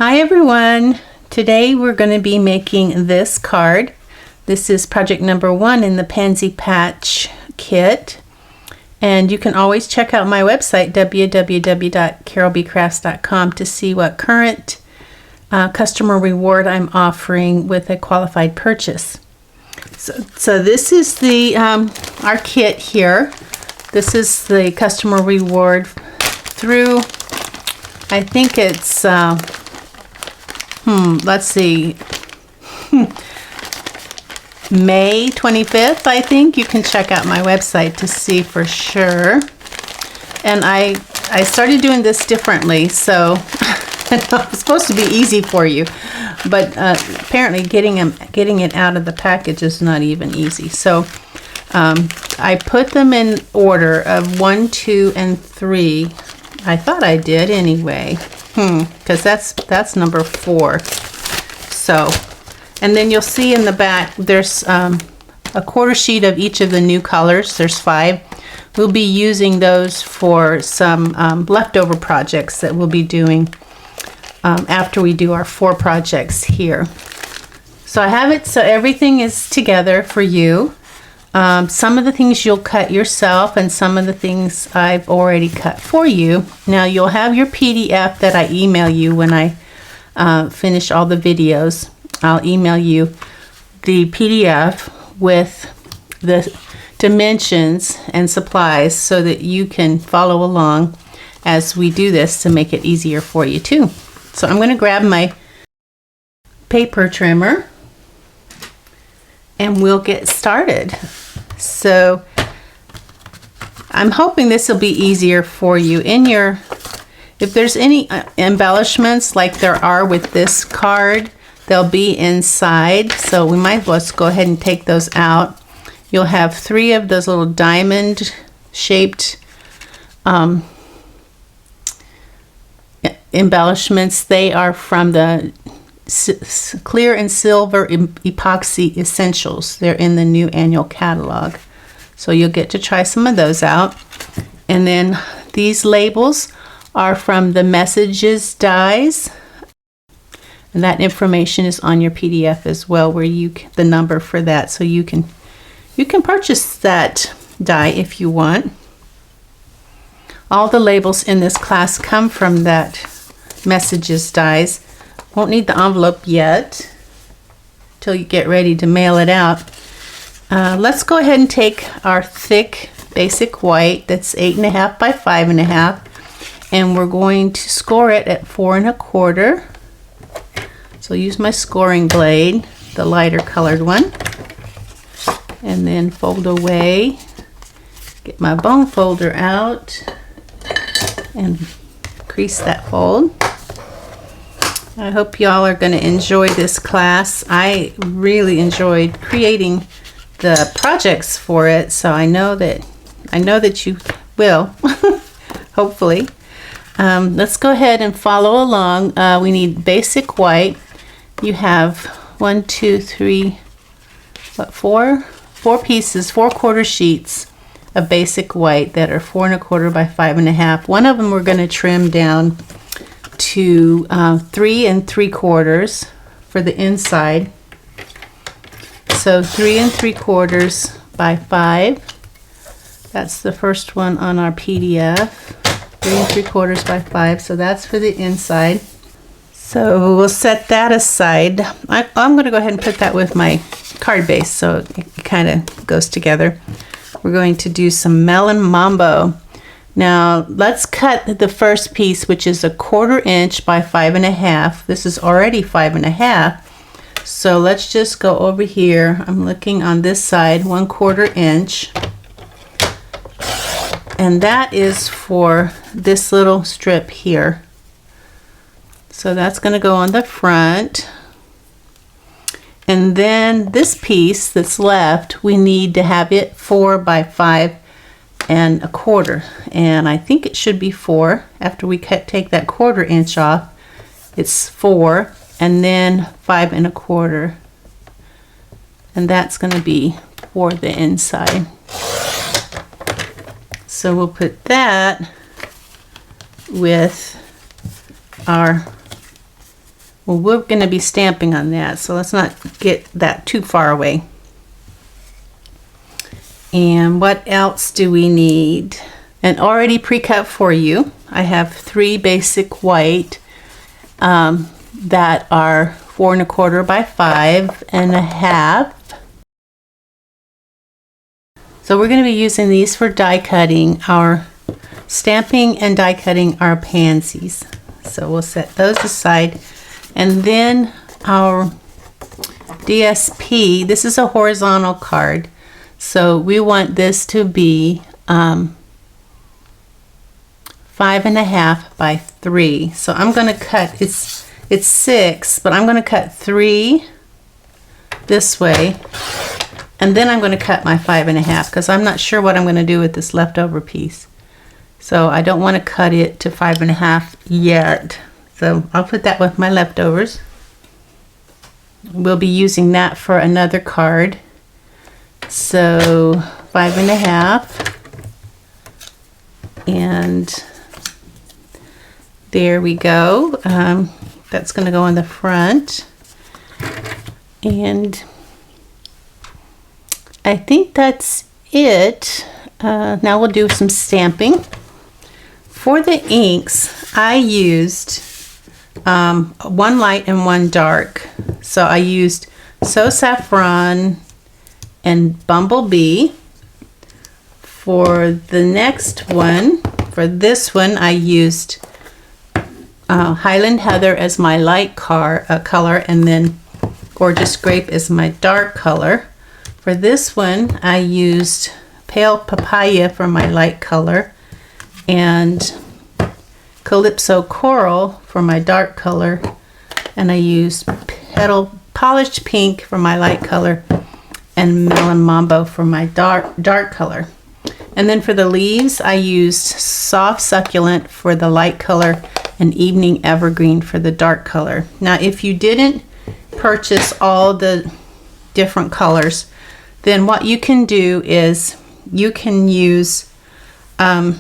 Hi everyone! Today we're going to be making this card. This is project number 1 in the Pansy Patch kit. And you can always check out my website www.carolbcrafts.com to see what current customer reward I'm offering with a qualified purchase. So this is the our kit here. This is the customer reward through, I think it's let's see, May 25th, I think. You can check out my website to see for sure. And I started doing this differently, so it's supposed to be easy for you, but apparently getting it out of the package is not even easy. So I put them in order of 1, 2, and 3. I thought I did anyway, because that's number 4. So, and then you'll see in the back there's a quarter sheet of each of the new colors. There's 5. We'll be using those for some leftover projects that we'll be doing after we do our 4 projects here. So I have it so everything is together for you. Some of the things you'll cut yourself, and some of the things I've already cut for you. Now you'll have your PDF that I email you when I finish all the videos. I'll email you the PDF with the dimensions and supplies so that you can follow along as we do this to make it easier for you too. So I'm going to grab my paper trimmer and we'll get started. So I'm hoping this will be easier for you. If there's any embellishments like there are with this card, they'll be inside, so we might as well go ahead and take those out. You'll have 3 of those little diamond shaped embellishments. They are from the Clear and Silver Epoxy Essentials. They're in the new annual catalog, so you'll get to try some of those out. And then these labels are from the Messages dies, and that information is on your PDF as well, where the number for that, so you can purchase that die if you want. All the labels in this class come from that Messages dies. Won't need the envelope yet till you get ready to mail it out. Let's go ahead and take our thick basic white that's 8.5 by 5.5, and we're going to score it at 4 1/4. So use my scoring blade, the lighter colored one, and then fold away. Get my bone folder out and crease that fold. I hope y'all are going to enjoy this class. I really enjoyed creating the projects for it, so I know that you will. Hopefully. Let's go ahead and follow along. We need basic white. You have 1, 2, 3, four pieces, 4 quarter sheets of basic white that are 4 1/4 by 5.5. One of them we're going to trim down to 3 3/4 for the inside. So 3 3/4 by 5. That's the first one on our PDF. 3 3/4 by 5. So that's for the inside. So we'll set that aside. I'm going to go ahead and put that with my card base so it kind of goes together. We're going to do some melon mambo. Now let's cut the first piece, which is 1/4 inch by 5.5. This is already 5.5. So let's just go over here. I'm looking on this side, 1/4 inch. And that is for this little strip here. So that's going to go on the front. And then this piece that's left, we need to have it 4 by 5 1/4. And I think it should be 4. After we take that 1/4 inch off, it's 4, and then 5 1/4. And that's going to be for the inside. So we'll put that with our Well, we're going to be stamping on that, so let's not get that too far away. And what else do we need? And already pre-cut for you, I have 3 basic white that are 4 1/4 by 5 1/2. So we're going to be using these for die cutting, our stamping and die cutting our pansies. So we'll set those aside. And then our DSP, this is a horizontal card. So we want this to be 5 1/2 by 3. So I'm going to cut, it's 6, but I'm going to cut 3 this way. And then I'm going to cut my 5 1/2 because I'm not sure what I'm going to do with this leftover piece. So I don't want to cut it to 5 1/2 yet. So I'll put that with my leftovers. We'll be using that for another card. So 5 1/2. And there we go. That's going to go on the front. And I think that's it. Now we'll do some stamping. For the inks, I used 1 light and 1 dark. So I used So Saffron and Bumblebee. For the next one, for this one, I used Highland Heather as my light color, and then Gorgeous Grape as my dark color. For this one, I used Pale Papaya for my light color, and Calypso Coral for my dark color, and I used Polished Pink for my light color, and Melon Mambo for my dark color. And then for the leaves, I used Soft Succulent for the light color and Evening Evergreen for the dark color. Now, if you didn't purchase all the different colors, then what you can do is you can use the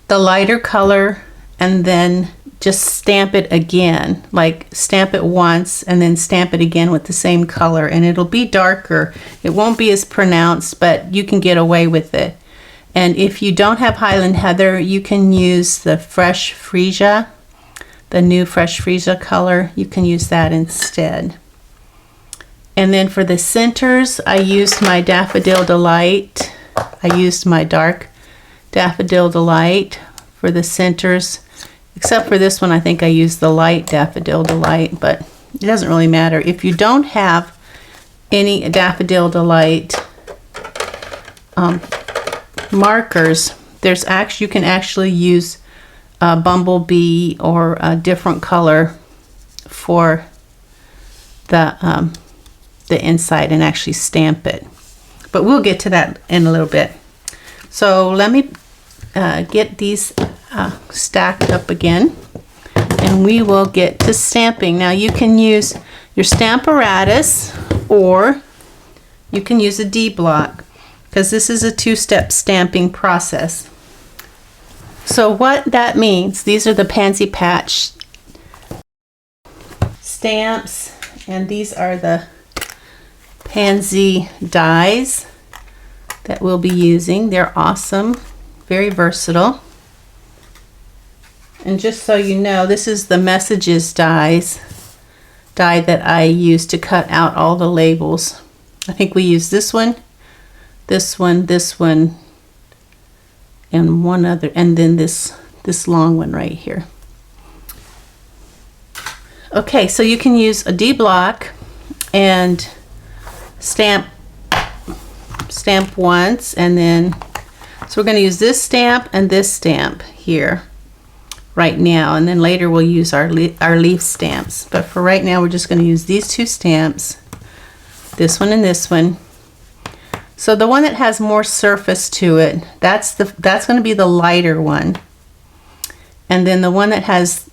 lighter color and then just stamp it again, like stamp it once and then stamp it again with the same color, and it'll be darker. It won't be as pronounced, but you can get away with it. And if you don't have Highland Heather, you can use the Fresh Freesia, the new Fresh Freesia color. You can use that instead. And then for the centers, I used my Daffodil Delight. I used my dark Daffodil Delight for the centers. Except for this one, I think I used the light Daffodil Delight, but it doesn't really matter. If you don't have any Daffodil Delight markers, you can actually use Bumblebee or a different color for the inside and actually stamp it. But we'll get to that in a little bit. So let me get these stacked up again, and we will get to stamping. Now you can use your Stamparatus, or you can use a D-block, because this is a 2-step stamping process. So what that means, these are the Pansy Patch stamps, and these are the Pansy dies that we'll be using. They're awesome, very versatile. And just so you know, this is the Messages die that I used to cut out all the labels. I think we used this one, this one, this one, and one other, and then this long one right here. Okay, so you can use a D-block and stamp once, and then so we're going to use this stamp and this stamp here right now, and then later we'll use our leaf stamps. But for right now, we're just going to use these 2 stamps, this one and this one. So the one that has more surface to it, that's going to be the lighter one, and then the one that has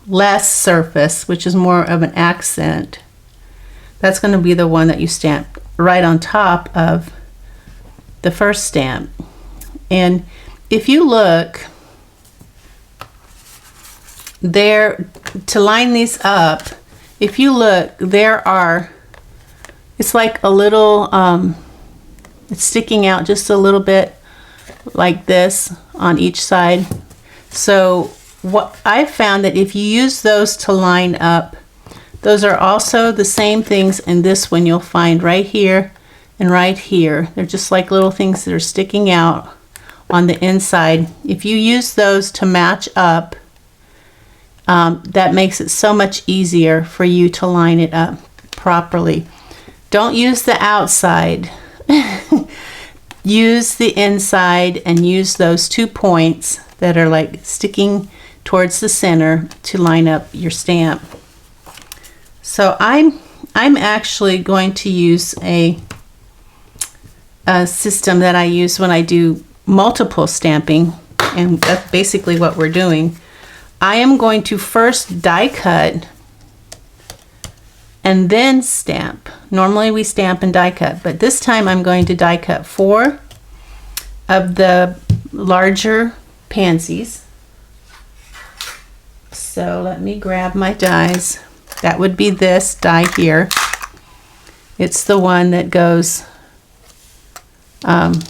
less surface, which is more of an accent, that's going to be the one that you stamp right on top of the first stamp. And if you look, there, to line these up, if you look, it's like a little, it's sticking out just a little bit like this on each side. So what I found that if you use those to line up, those are also the same things in this one. You'll find right here and right here. They're just like little things that are sticking out on the inside. If you use those to match up, that makes it so much easier for you to line it up properly. Don't use the outside. Use the inside and use those 2 points that are like sticking towards the center to line up your stamp. So I'm actually going to use a system that I use when I do multiple stamping, and that's basically what we're doing. I am going to first die cut and then stamp. Normally we stamp and die cut, but this time I'm going to die cut 4 of the larger pansies. So let me grab my dies. That would be this die here. It's the one that goes,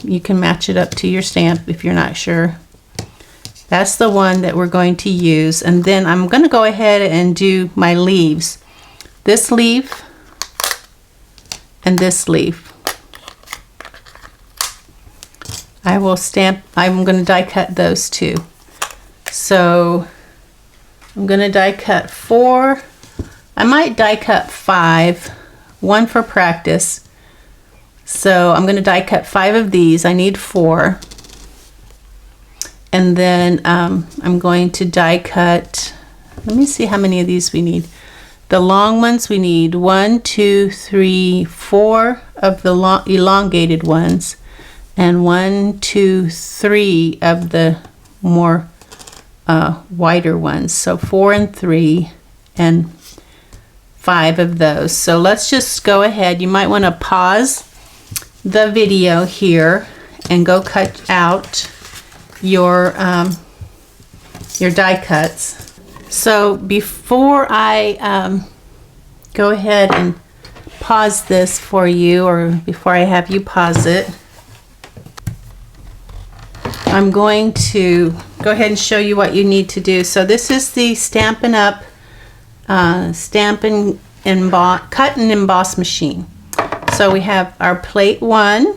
you can match it up to your stamp if you're not sure. That's the one that we're going to use. And then I'm going to go ahead and do my leaves. This leaf and this leaf. I will stamp, I'm going to die cut those two. So I'm going to die cut 4. I might die cut 5, 1 for practice. So I'm going to die cut 5 of these. I need 4. And then I'm going to die cut, let me see how many of these we need. The long ones, we need 1, 2, 3, 4 of the long, elongated ones, and 1, 2, 3 of the more wider ones. So 4 and 3 and 5 of those. So let's just go ahead. You might want to pause the video here and go cut out your die cuts. So before I go ahead and pause this for you, or before I have you pause it, I'm going to go ahead and show you what you need to do. So this is the Stampin' Up! Stampin' Emboss, cut and emboss machine. So we have our plate 1,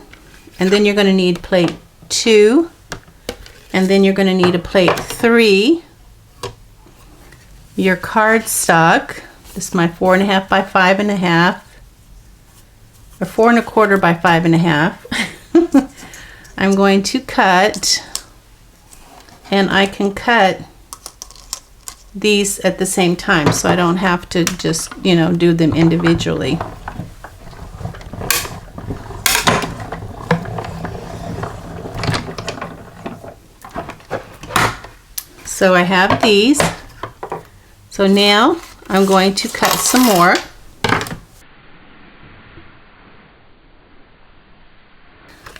and then you're going to need plate 2, and then you're going to need a plate 3. Your cardstock, this is my 4.5 by 5.5, or 4.25 by 5.5. I'm going to cut, and I can cut these at the same time, so I don't have to just, you know, do them individually. So I have these. So now I'm going to cut some more.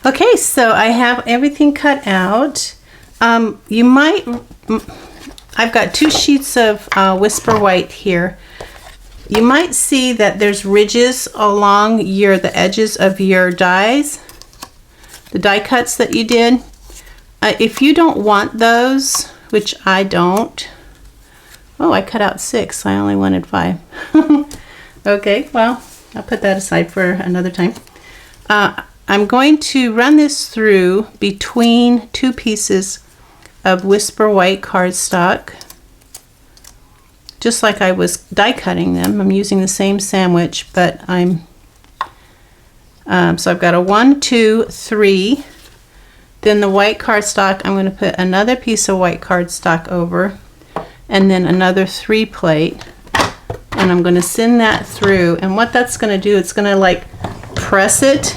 Okay, so I have everything cut out. You might, I've got 2 sheets of Whisper White here. You might see that there's ridges along the edges of your dies, the die cuts that you did. If you don't want those, which I don't, oh, I cut out 6. I only wanted 5. Okay, well, I'll put that aside for another time. I'm going to run this through between 2 pieces of Whisper White cardstock, just like I was die cutting them. I'm using the same sandwich, but I'm so I've got a 1, 2, 3. Then the white cardstock, I'm going to put another piece of white cardstock over, and then another 3 plate, and I'm going to send that through. And what that's going to do, it's going to like press it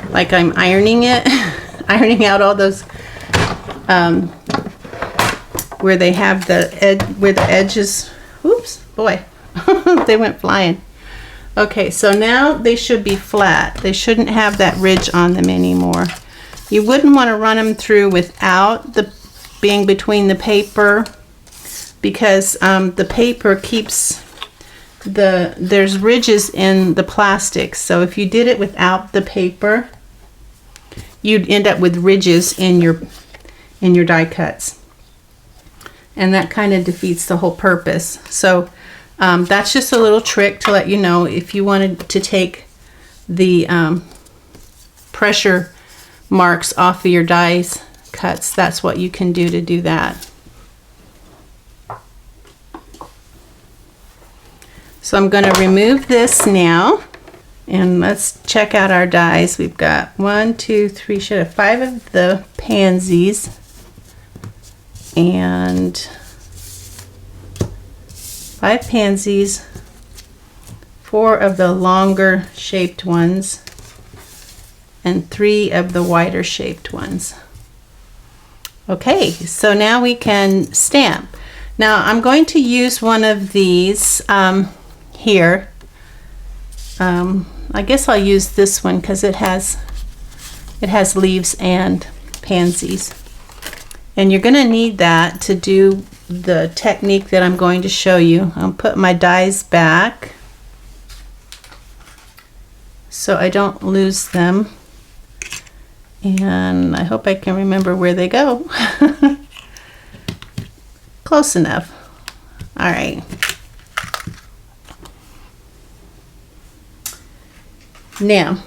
like I'm ironing it, ironing out all those where they have the edge, where the edges, oops, boy, they went flying. Okay, so now they should be flat. They shouldn't have that ridge on them anymore. You wouldn't want to run them through without the being between the paper, because the paper keeps there's ridges in the plastic. So if you did it without the paper, you'd end up with ridges in your die cuts. And that kind of defeats the whole purpose. So that's just a little trick to let you know, if you wanted to take the pressure marks off of your dies cuts, that's what you can do to do that. So I'm going to remove this now, and let's check out our dies. We've got 1, 2, 3, should have 5 of the pansies, and 5 pansies, 4 of the longer shaped ones, and 3 of the wider shaped ones. Okay, so now we can stamp. Now I'm going to use one of these here. I guess I'll use this one because it has leaves and pansies, and you're going to need that to do the technique that I'm going to show you. I'll put my dies back so I don't lose them, and I hope I can remember where they go. Close enough. All right. Now,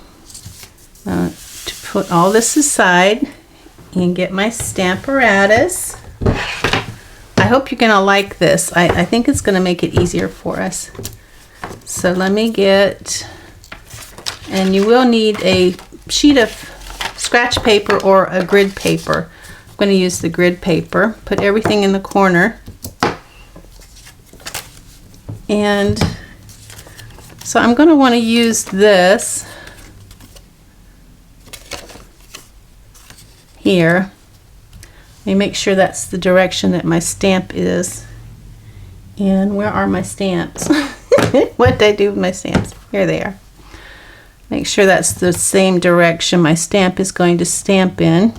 to put all this aside and get my Stamparatus. I hope you're going to like this. I think it's going to make it easier for us. So let me get, and you will need a sheet of scratch paper or a grid paper. I'm going to use the grid paper. Put everything in the corner. And so I'm going to want to use this here. Let me make sure that's the direction that my stamp is. And where are my stamps? What did I do with my stamps? Here they are. Make sure that's the same direction my stamp is going to stamp in.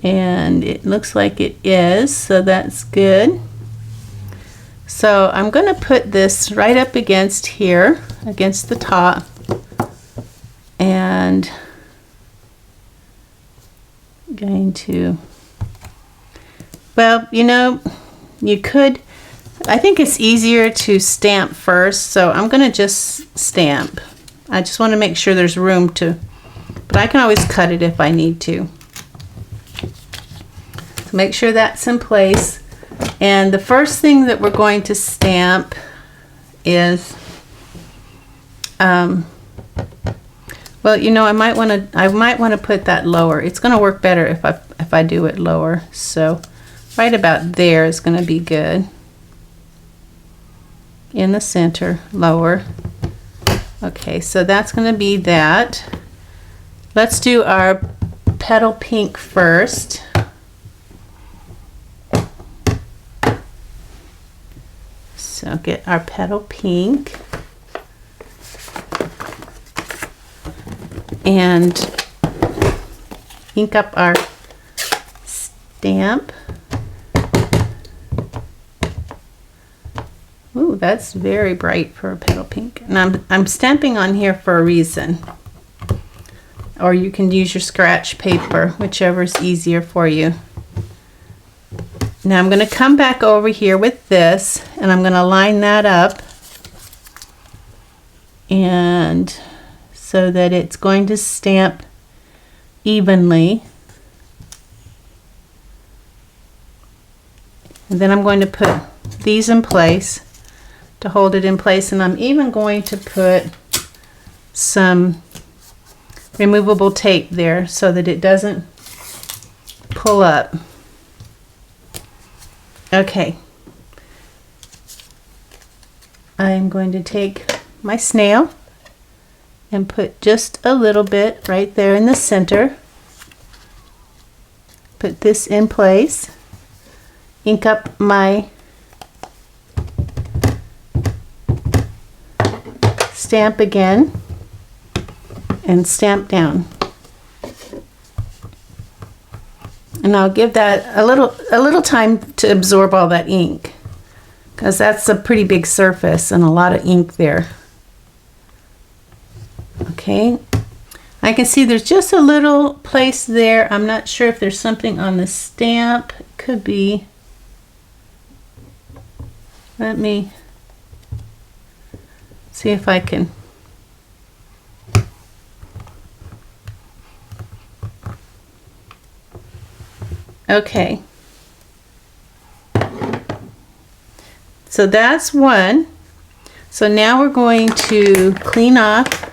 And it looks like it is, so that's good. So I'm going to put this right up against here, against the top, and going to, well, you know, you could, I think it's easier to stamp first, so I'm going to just stamp. I just want to make sure there's room to, but I can always cut it if I need to. So make sure that's in place. And the first thing that we're going to stamp is, well, you know, I might want to put that lower. It's going to work better if I do it lower. So right about there is going to be good. In the center, lower. Okay, so that's going to be that. Let's do our petal pink first. So get our petal pink and ink up our stamp. Ooh, that's very bright for a petal pink. And I'm stamping on here for a reason. Or you can use your scratch paper, whichever is easier for you. Now I'm going to come back over here with this, and I'm going to line that up, and so that it's going to stamp evenly. And then I'm going to put these in place to hold it in place, and I'm even going to put some removable tape there so that it doesn't pull up. Okay, I'm going to take my snail and put just a little bit right there in the center. Put this in place. Ink up my stamp again and stamp down. And I'll give that a little time to absorb all that ink, because that's a pretty big surface and a lot of ink there. Okay, I can see there's just a little place there. I'm not sure if there's something on the stamp. It could be. Let me see if I can. Okay. So that's one. So now we're going to clean off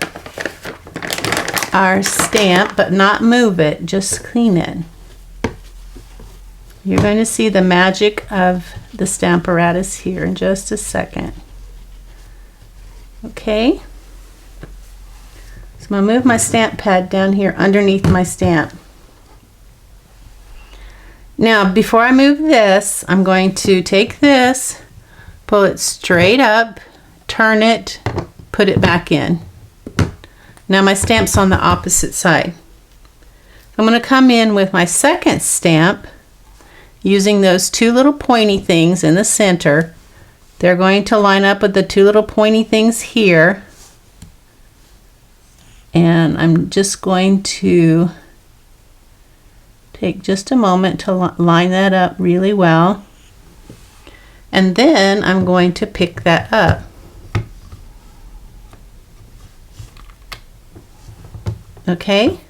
our stamp, but not move it, just clean it. You're going to see the magic of the Stamparatus here in just a second. Okay. So I'm going to move my stamp pad down here underneath my stamp. Now, before I move this, I'm going to take this, pull it straight up, turn it, put it back in. Now my stamp's on the opposite side. I'm going to come in with my second stamp using those two little pointy things in the center. They're going to line up with the two little pointy things here. And I'm just going to take just a moment to line that up really well. And then I'm going to pick that up. Okay,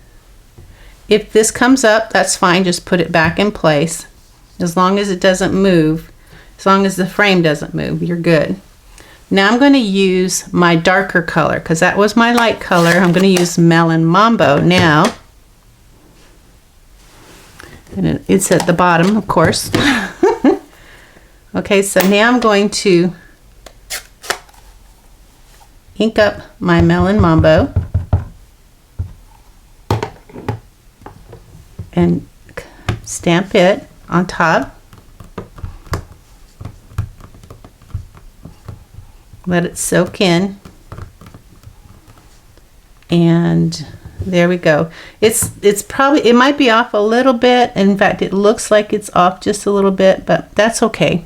if this comes up, that's fine, just put it back in place. As long as it doesn't move, as long as the frame doesn't move, you're good. Now I'm going to use my darker color, because that was my light color. I'm going to use Melon Mambo now. And it's at the bottom, of course. Okay, so now I'm going to ink up my Melon Mambo. And stamp it on top. Let it soak in. And there we go. It's probably, it might be off a little bit. In fact, it looks like it's off just a little bit, but that's okay.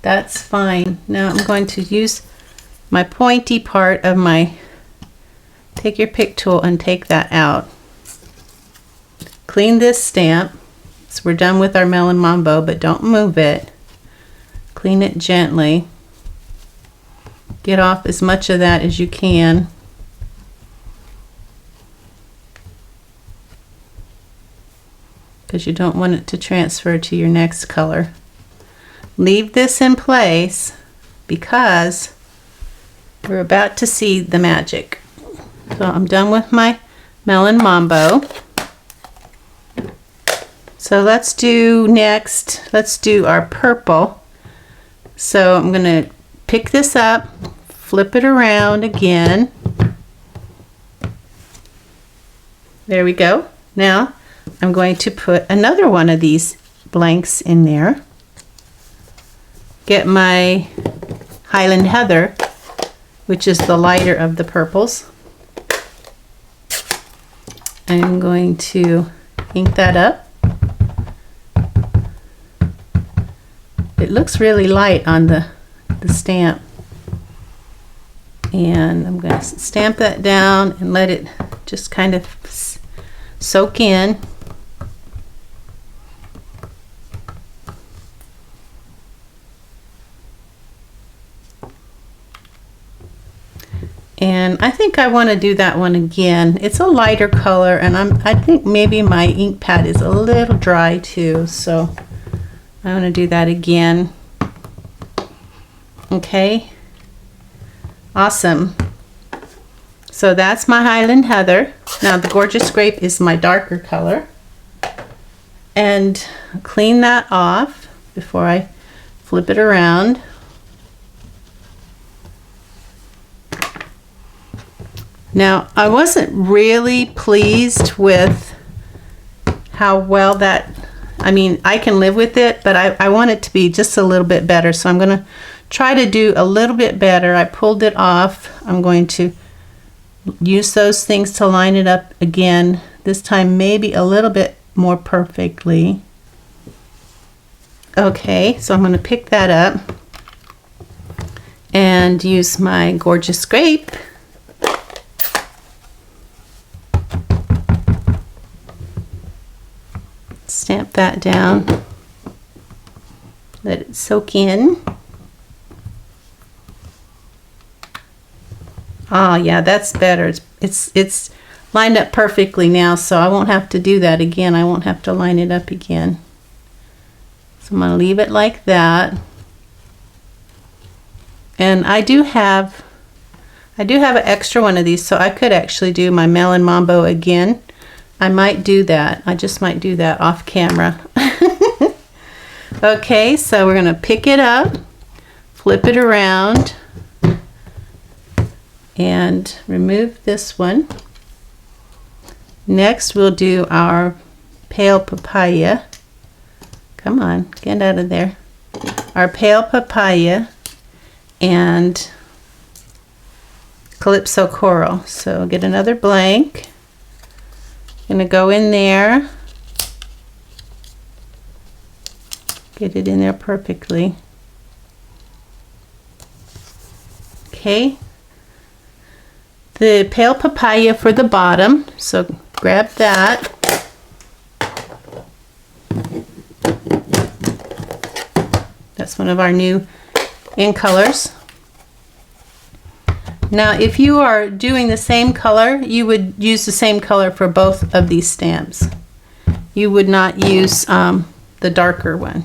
That's fine. Now I'm going to use my pointy part of my, take your pick tool and take that out. Clean this stamp. So we're done with our Melon Mambo, but don't move it. Clean it gently. Get off as much of that as you can. Because you don't want it to transfer to your next color. Leave this in place because we're about to see the magic. So I'm done with my Melon Mambo. So let's do our purple. So I'm going to pick this up, flip it around again. There we go. Now I'm going to put another one of these blanks in there. Get my Highland Heather, which is the lighter of the purples. I'm going to ink that up. It looks really light on the stamp. And I'm going to stamp that down and let it just kind of soak in. And I think I want to do that one again. It's a lighter color, and I think maybe my ink pad is a little dry too, so I want to do that again. Okay, awesome. So that's my Highland Heather. Now the Gorgeous Grape is my darker color. And clean that off before I flip it around. Now I wasn't really pleased with how well that, I mean, I can live with it, but I want it to be just a little bit better. So I'm going to try to do a little bit better. I pulled it off. I'm going to use those things to line it up again. this time maybe a little bit more perfectly. Okay, so I'm going to pick that up and use my gorgeous scrape. Stamp that down. Let it soak in. Oh yeah, that's better. It's lined up perfectly now, so I won't have to do that again. I won't have to line it up again. So I'm going to leave it like that. And I do have an extra one of these, so I could actually do my melon mambo again. I might do that. I just might do that off camera. Okay, so we're going to pick it up, flip it around, and remove this one. Next, we'll do our pale papaya. Come on, get out of there. Our pale papaya and Calypso coral. So get another blank. Gonna go in there. Get it in there perfectly. Okay. The pale papaya for the bottom. So grab that. That's one of our new in colors. Now if you are doing the same color, you would use the same color for both of these stamps. You would not use the darker one.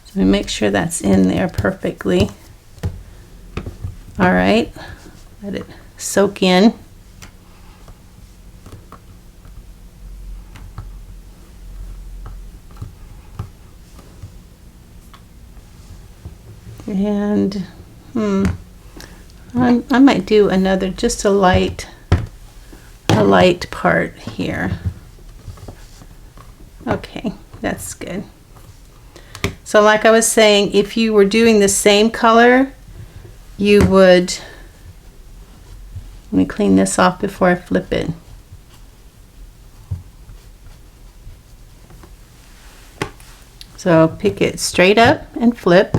So make sure that's in there perfectly. All right, let it soak in. And I might do another, just a light part here. Okay, that's good. So like I was saying, if you were doing the same color, you would, let me clean this off before I flip it. So pick it straight up and flip.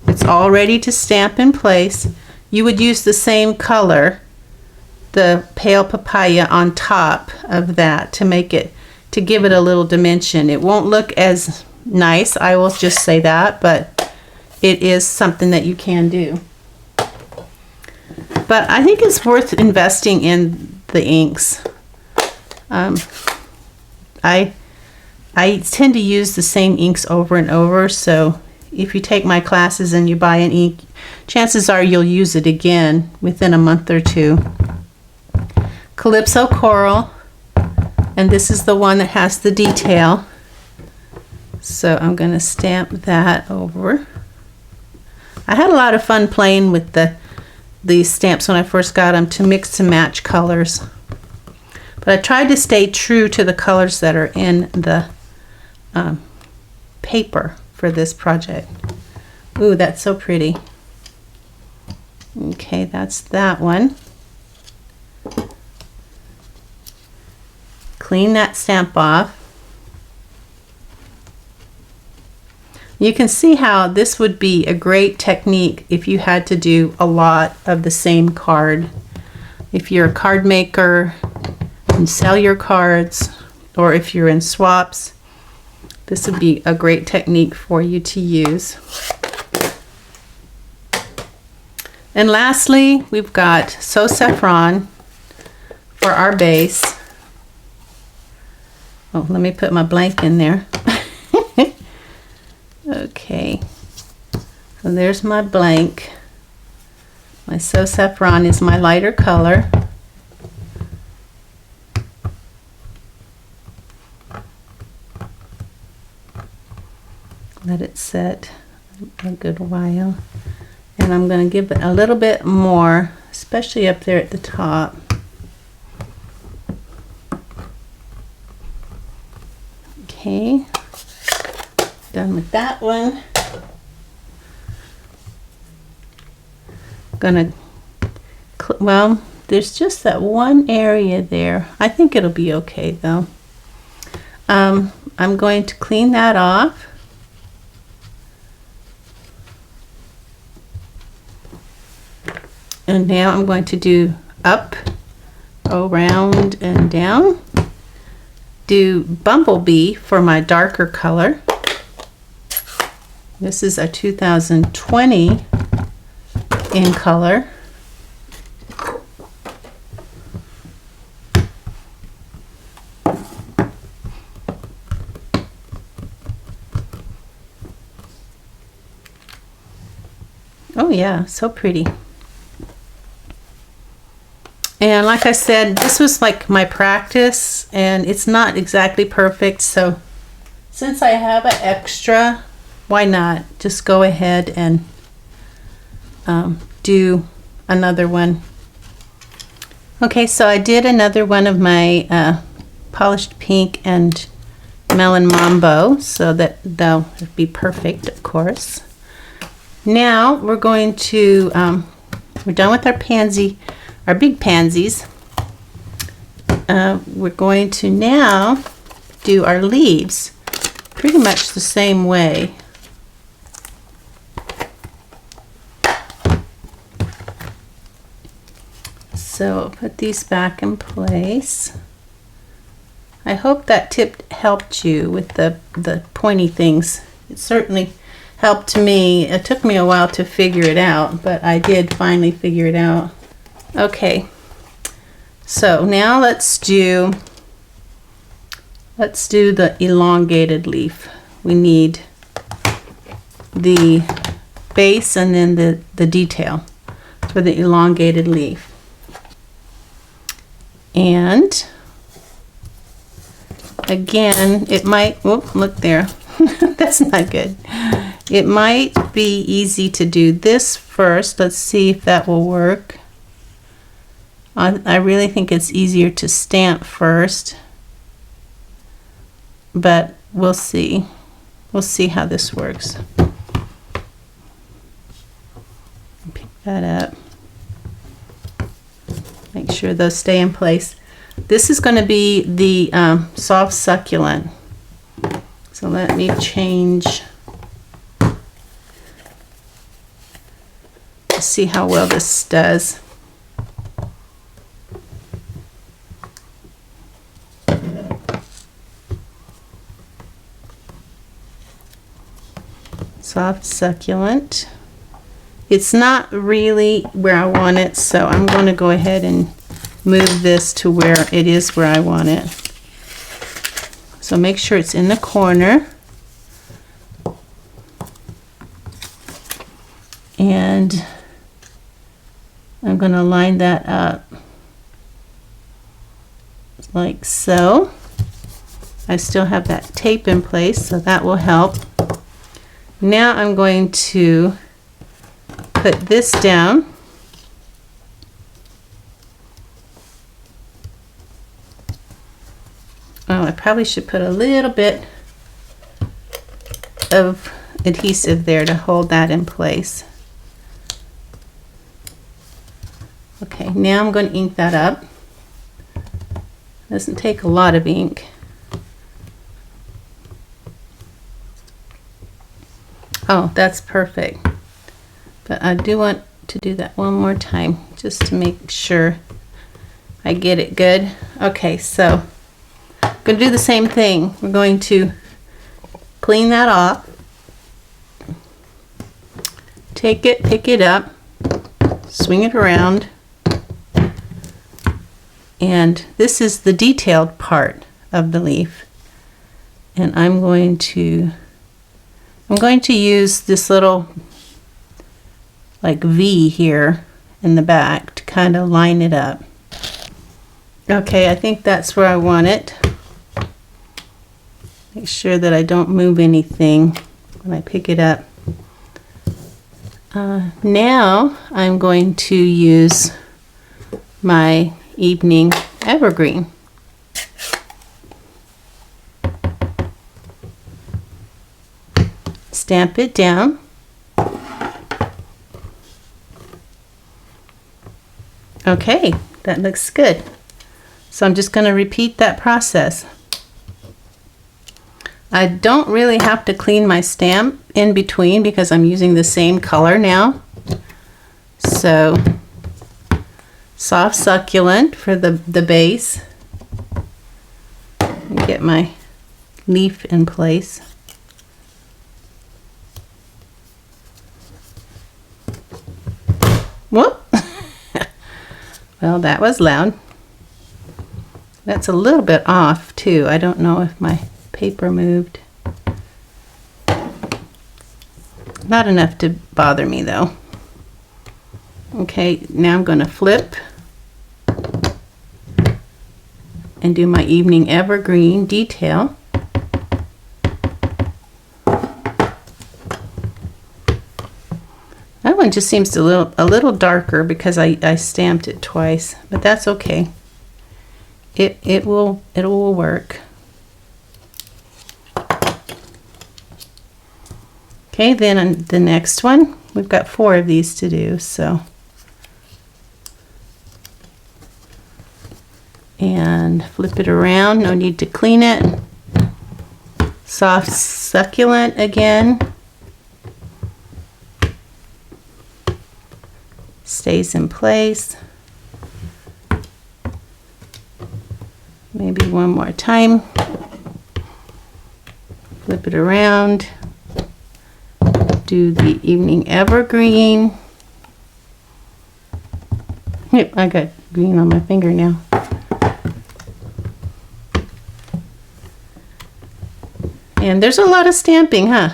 It's all ready to stamp in place. You would use the same color, the pale papaya, on top of that to make it, to give it a little dimension. It won't look as nice, I will just say that, but it is something that you can do. But I think it's worth investing in the inks. I tend to use the same inks over and over, so if you take my classes and you buy an ink, chances are you'll use it again within a month or two. Calypso coral, and this is the one that has the detail. So I'm going to stamp that over. I had a lot of fun playing with these stamps when I first got them, to mix and match colors. But I tried to stay true to the colors that are in the paper for this project. Ooh, that's so pretty. Okay, that's that one. Clean that stamp off. You can see how this would be a great technique if you had to do a lot of the same card. If you're a card maker and sell your cards, or if you're in swaps, this would be a great technique for you to use. And lastly, we've got So Saffron for our base. Oh, let me put my blank in there. Okay, so there's my blank. My So Saffron is my lighter color. Let it set a good while. And I'm going to give it a little bit more, especially up there at the top. Okay, done with that one. Gonna, well, there's just that one area there. I think it'll be okay though. I'm going to clean that off. And now I'm going to do up, around, and down. Do Bumblebee for my darker color. This is a 2020 in color. Oh yeah, so pretty. And like I said, this was like my practice, and it's not exactly perfect, so since I have an extra, why not just go ahead and do another one. Okay, so I did another one of my polished pink and melon mambo, so that they'll be perfect, of course. Now we're going to, we're done with our pansy, our big pansies. We're going to now do our leaves pretty much the same way. So put these back in place. I hope that tip helped you with the pointy things. It certainly helped me. It took me a while to figure it out, but I did finally figure it out. Okay, so now let's do the elongated leaf. We need the base and then the detail for the elongated leaf. And again, it might, whoop, look there. That's not good. It might be easy to do this first. Let's see if that will work. I really think it's easier to stamp first, but we'll see. We'll see how this works. Pick that up. Make sure those stay in place. This is going to be the soft succulent. So let me change. Let's see how well this does. Soft succulent. It's not really where I want it, so I'm going to go ahead and move this to where it is where I want it. So make sure it's in the corner. And I'm going to line that up like so. I still have that tape in place, so that will help. Now I'm going to put this down. Oh, I probably should put a little bit of adhesive there to hold that in place. Okay, now I'm going to ink that up. Doesn't take a lot of ink. Oh, that's perfect. But I do want to do that one more time just to make sure I get it good. Okay, so I'm going to do the same thing. We're going to clean that off. Take it, pick it up, swing it around. And this is the detailed part of the leaf. And I'm going to use this little like V here in the back to kind of line it up. Okay, I think that's where I want it. Make sure that I don't move anything when I pick it up. Now I'm going to use my evening evergreen. Stamp it down. Okay, that looks good. So I'm just going to repeat that process. I don't really have to clean my stamp in between because I'm using the same color now. So soft succulent for the base. Get my leaf in place. Whoop! Well, that was loud. That's a little bit off too. I don't know if my paper moved. Not enough to bother me though. Okay, now I'm going to flip and do my evening evergreen detail. That one just seems a little darker because I stamped it twice, but that's okay. It will work. Okay, then on the next one, we've got 4 of these to do, so. And flip it around, no need to clean it. Soft succulent again. Stays in place. Maybe one more time. Flip it around. Do the evening evergreen. Yep, I got green on my finger now. And there's a lot of stamping, huh?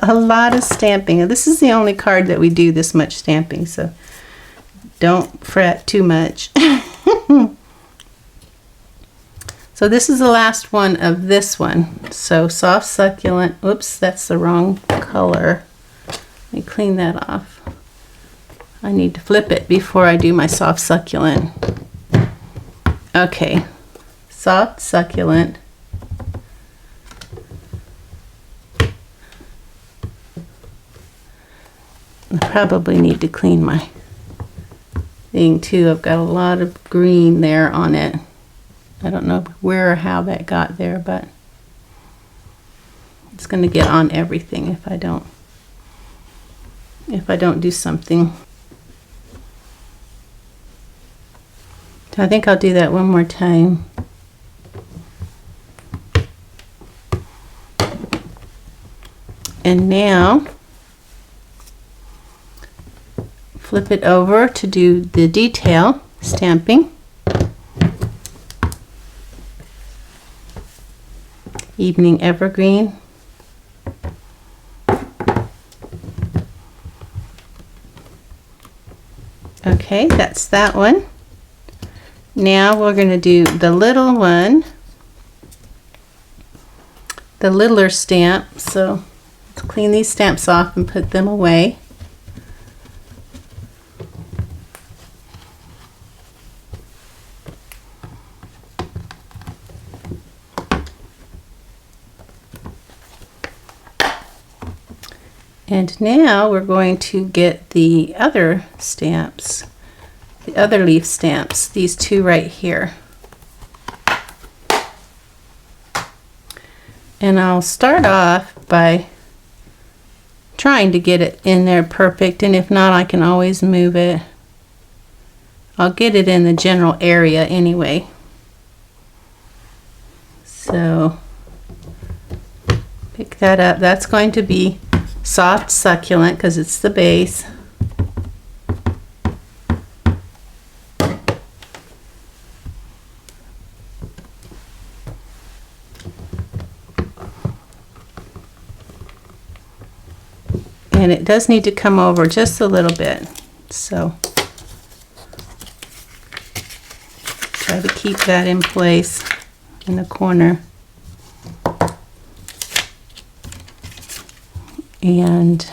A lot of stamping. This is the only card that we do this much stamping, so don't fret too much. So this is the last one of this one. So soft succulent. Oops, that's the wrong color. Let me clean that off. I need to flip it before I do my soft succulent. Okay, soft succulent. I probably need to clean my thing too. I've got a lot of green there on it. I don't know where or how that got there, but it's going to get on everything if I don't do something. So I think I'll do that one more time. And now flip it over to do the detail stamping. Evening evergreen. Okay, that's that one. Now we're going to do the little one, the littler stamp. So let's clean these stamps off and put them away. And now we're going to get the other stamps, the other leaf stamps, these 2 right here. And I'll start off by trying to get it in there perfect, and if not, I can always move it. I'll get it in the general area anyway. So pick that up. That's going to be soft succulent because it's the base. And it does need to come over just a little bit, so try to keep that in place in the corner. And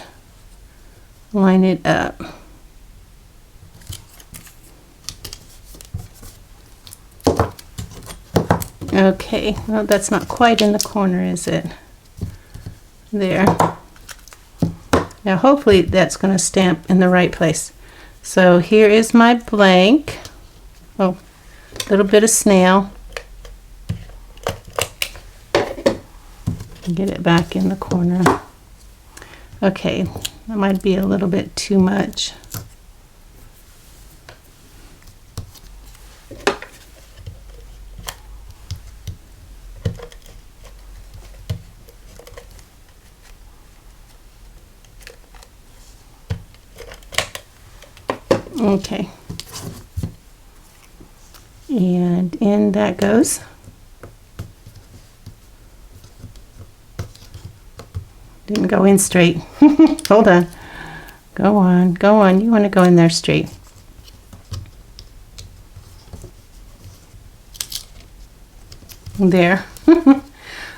line it up. Okay, well, that's not quite in the corner, is it? There. Now hopefully that's going to stamp in the right place. So here is my blank. Oh, a little bit of snail. Get it back in the corner. Okay, that might be a little bit too much. Okay, and in that goes. Didn't go in straight. Hold on. Go on, go on. You want to go in there straight. There. All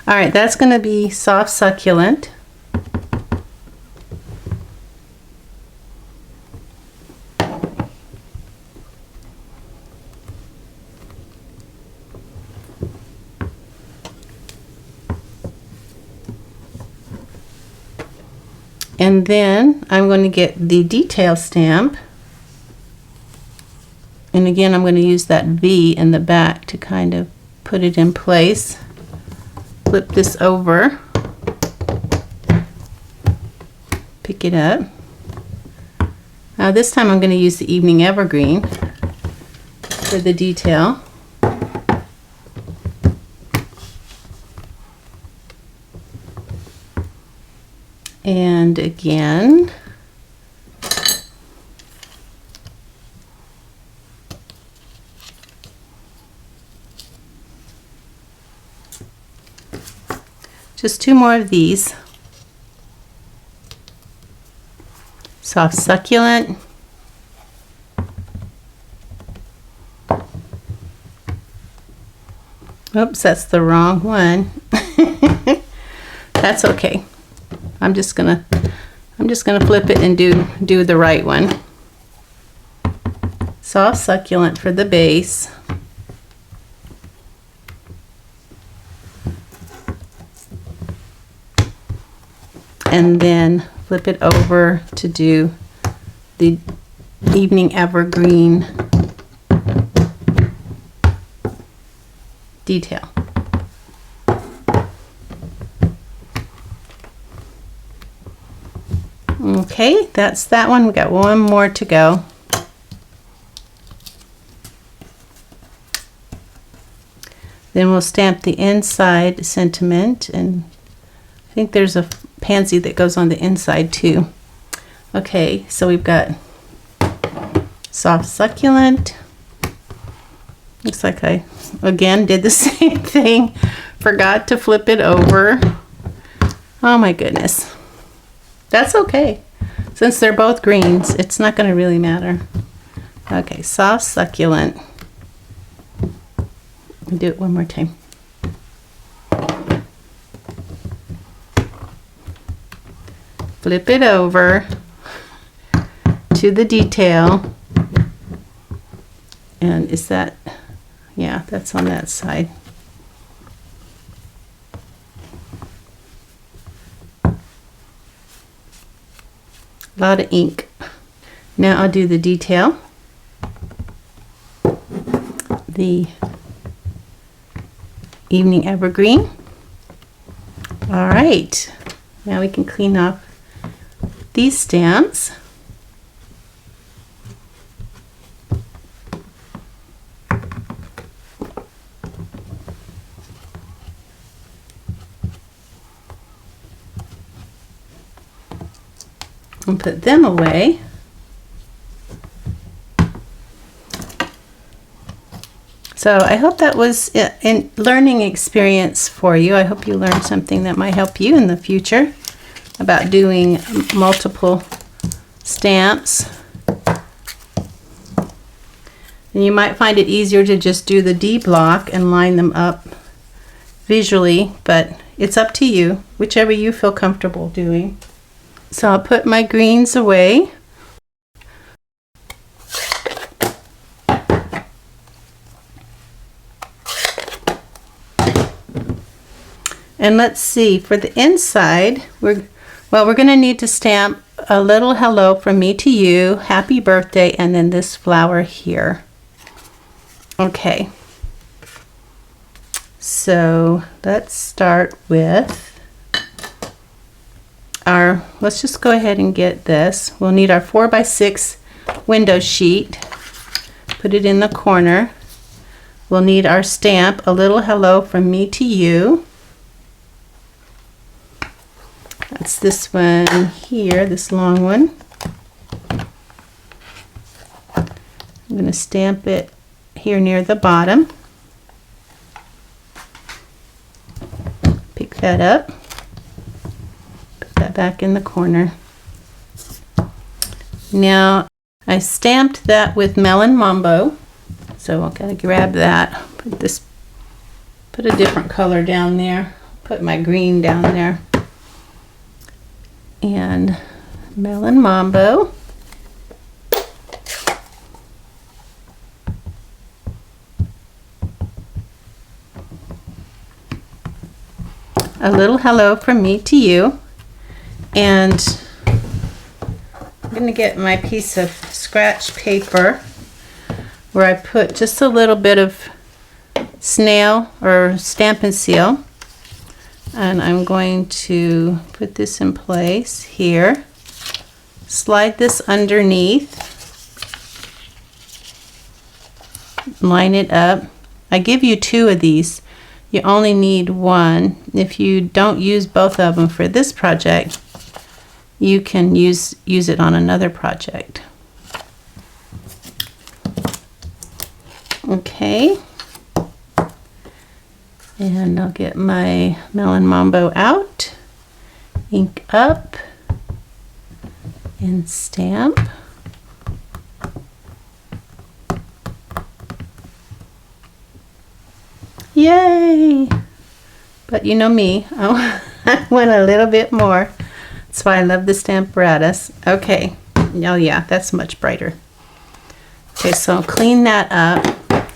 right, that's going to be soft succulent. And then I'm going to get the detail stamp. And again, I'm going to use that V in the back to kind of put it in place. Flip this over. Pick it up. Now this time I'm going to use the Evening Evergreen for the detail. And again, just 2 more of these. Soft succulent. Oops, that's the wrong one. That's okay. I'm just gonna flip it and do the right one. Soft succulent for the base. And then flip it over to do the Evening Evergreen detail. Okay, that's that one. We got one more to go. Then we'll stamp the inside sentiment, and I think there's a pansy that goes on the inside too. Okay, so we've got soft succulent. Looks like I again did the same thing. Forgot to flip it over. Oh my goodness. That's okay. Since they're both greens, it's not going to really matter. Okay, soft succulent. I'll do it one more time. Flip it over to the detail. And is that, yeah, that's on that side. A lot of ink. Now I'll do the detail. The Evening Evergreen. All right, now we can clean up these stamps. And put them away. So I hope that was a learning experience for you. I hope you learned something that might help you in the future about doing multiple stamps. And you might find it easier to just do the D block and line them up visually, but it's up to you, whichever you feel comfortable doing. So I'll put my greens away. And let's see, for the inside, we're going to need to stamp a little hello from me to you, happy birthday, and then this flower here. Okay. So let's start with our, let's just go ahead and get this. We'll need our 4x6 window sheet. Put it in the corner. We'll need our stamp, A Little Hello From Me to You. That's this one here, this long one. I'm going to stamp it here near the bottom. Pick that up. Put that back in the corner. Now, I stamped that with Melon Mambo. So I've got to grab that. Put a different color down there. Put my green down there. And Melon Mambo. A Little Hello From Me to You. And I'm going to get my piece of scratch paper where I put just a little bit of snail or Stampin' Seal. And I'm going to put this in place here. Slide this underneath. Line it up. I give you 2 of these. You only need 1. If you don't use both of them for this project, you can use it on another project. Okay. And I'll get my Melon Mambo out, ink up, and stamp. Yay! But you know me, I want a little bit more. That's why I love the Stamparatus. Okay, oh yeah, that's much brighter. Okay, so I'll clean that up.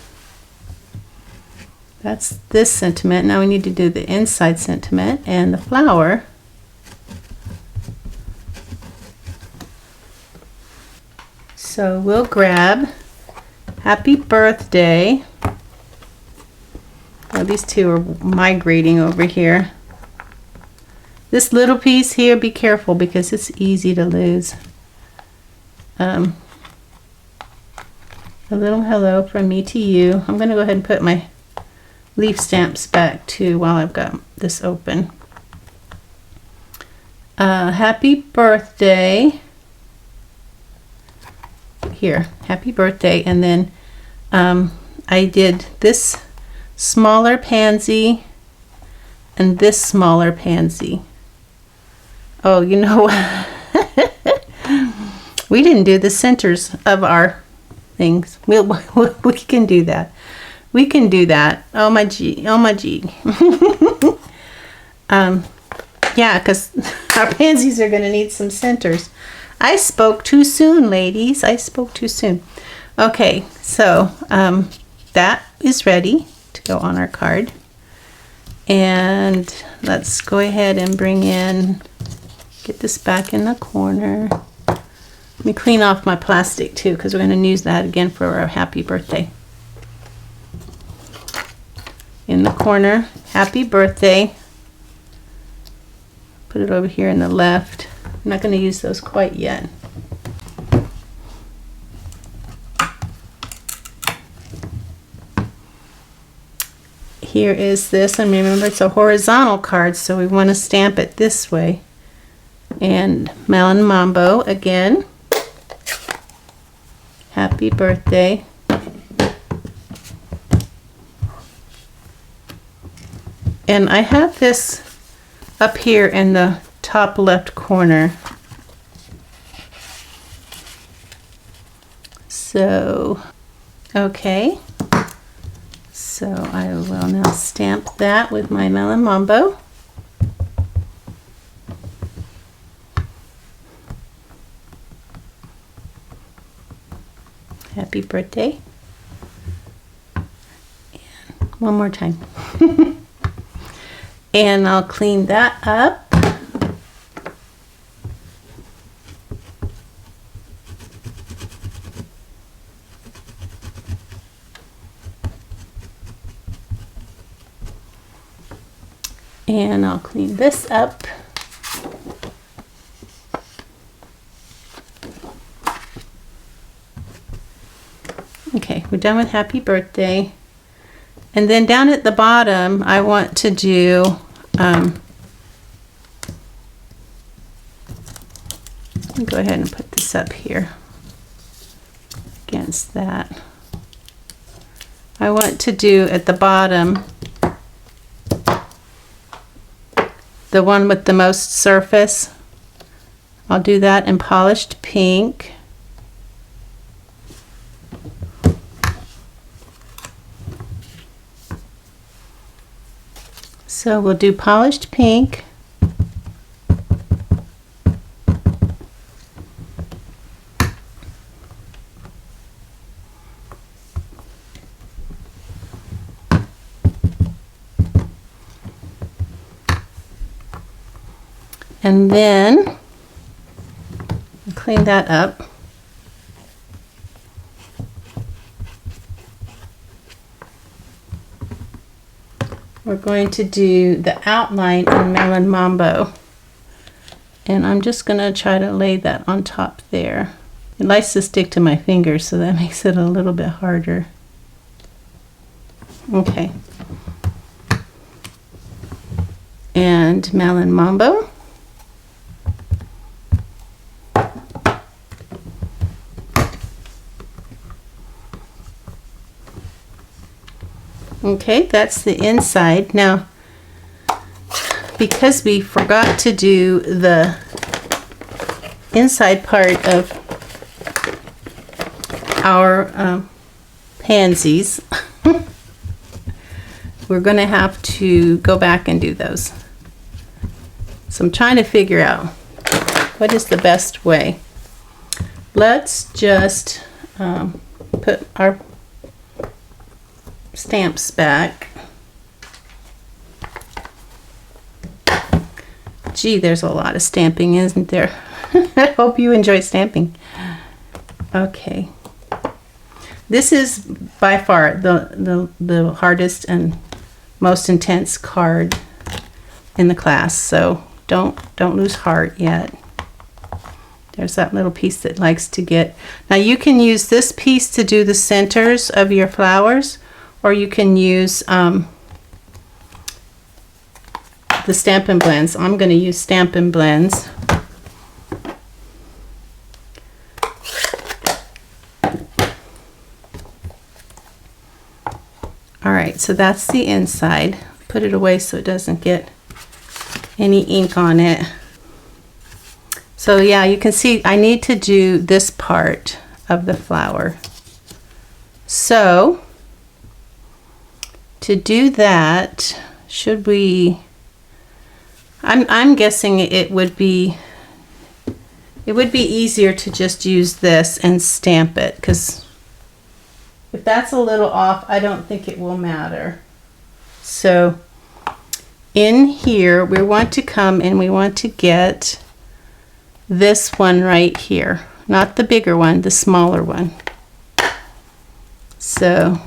That's this sentiment. Now we need to do the inside sentiment and the flower. So we'll grab Happy Birthday. Oh, these 2 are migrating over here. This little piece here, be careful because it's easy to lose. A Little Hello From Me to You. I'm going to go ahead and put my leaf stamps back too while I've got this open. Happy Birthday. Here, Happy Birthday. And then I did this smaller pansy and this smaller pansy. Oh, you know what? We didn't do the centers of our things. We can do that. We can do that. Oh my gee. Oh my gee. Yeah, because our pansies are going to need some centers. I spoke too soon, ladies. I spoke too soon. Okay, so that is ready to go on our card. And let's go ahead and get this back in the corner. Let me clean off my plastic too, because we're going to use that again for our Happy Birthday. In the corner, Happy Birthday. Put it over here in the left. I'm not going to use those quite yet. Here is this, and remember it's a horizontal card, so we want to stamp it this way. And Melon Mambo again. Happy Birthday. And I have this up here in the top left corner. So, okay. So I will now stamp that with my Melon Mambo. Happy Birthday. And one more time. And I'll clean that up. And I'll clean this up. Okay, we're done with happy birthday. And then down at the bottom, I want to do, let me go ahead and put this up here against that. I want to do at the bottom, the one with the most surface. I'll do that in polished pink. So we'll do polished pink. And then clean that up. We're going to do the outline in Melon Mambo. And I'm just going to try to lay that on top there. It likes to stick to my fingers, so that makes it a little bit harder. Okay. And Melon Mambo. Okay, that's the inside. Now, because we forgot to do the inside part of our pansies, we're going to have to go back and do those. So I'm trying to figure out what is the best way. Let's just put our stamps back. Gee, there's a lot of stamping, isn't there? I hope you enjoy stamping. Okay. This is by far the hardest and most intense card in the class, so don't lose heart yet. There's that little piece that likes to get. Now you can use this piece to do the centers of your flowers, or you can use the Stampin' Blends. I'm going to use Stampin' Blends. Alright, so that's the inside. Put it away so it doesn't get any ink on it. So yeah, you can see I need to do this part of the flower. So to do that, should we, I'm guessing it would be easier to just use this and stamp it, because if that's a little off, I don't think it will matter. So in here, we want to come and we want to get this one right here, not the bigger one, the smaller one. So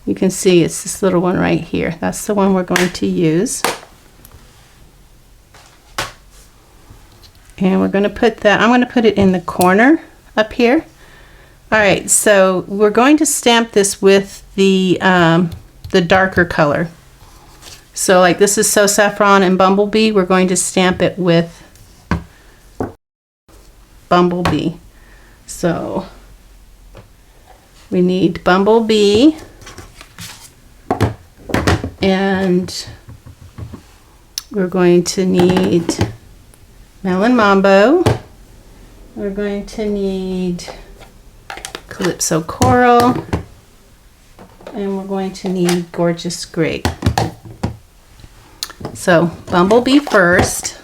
you can see it's this little one right here. That's the one we're going to use. And we're going to put that, I'm going to put it in the corner up here. All right, so we're going to stamp this with the darker color. So like this is So Saffron and Bumblebee, we're going to stamp it with Bumblebee. So we need Bumblebee, and we're going to need Melon Mambo. We're going to need Calypso Coral, and we're going to need Gorgeous Grape. So Bumblebee first.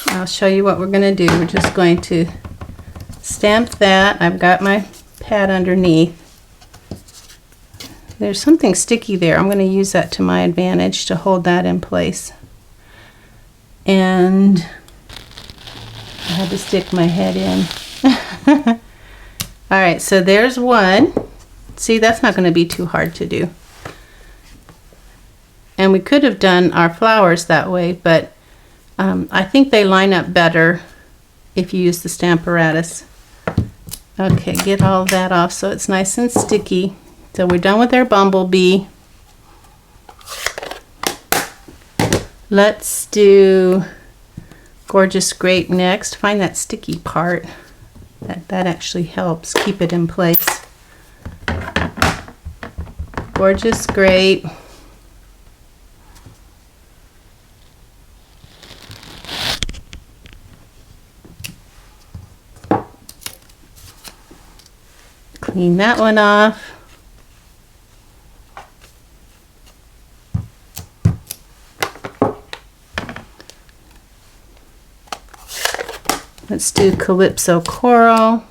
I'll show you what we're going to do. We're just going to stamp that. I've got my pad underneath. There's something sticky there. I'm going to use that to my advantage to hold that in place. And I had to stick my head in. All right, so there's one. See, that's not going to be too hard to do. And we could have done our flowers that way, but I think they line up better if you use the Stamparatus. Okay, get all that off so it's nice and sticky. So we're done with our bumblebee. Let's do Gorgeous Grape next. Find that sticky part. That actually helps keep it in place. Gorgeous Grape. Clean that one off. Let's do Calypso Coral.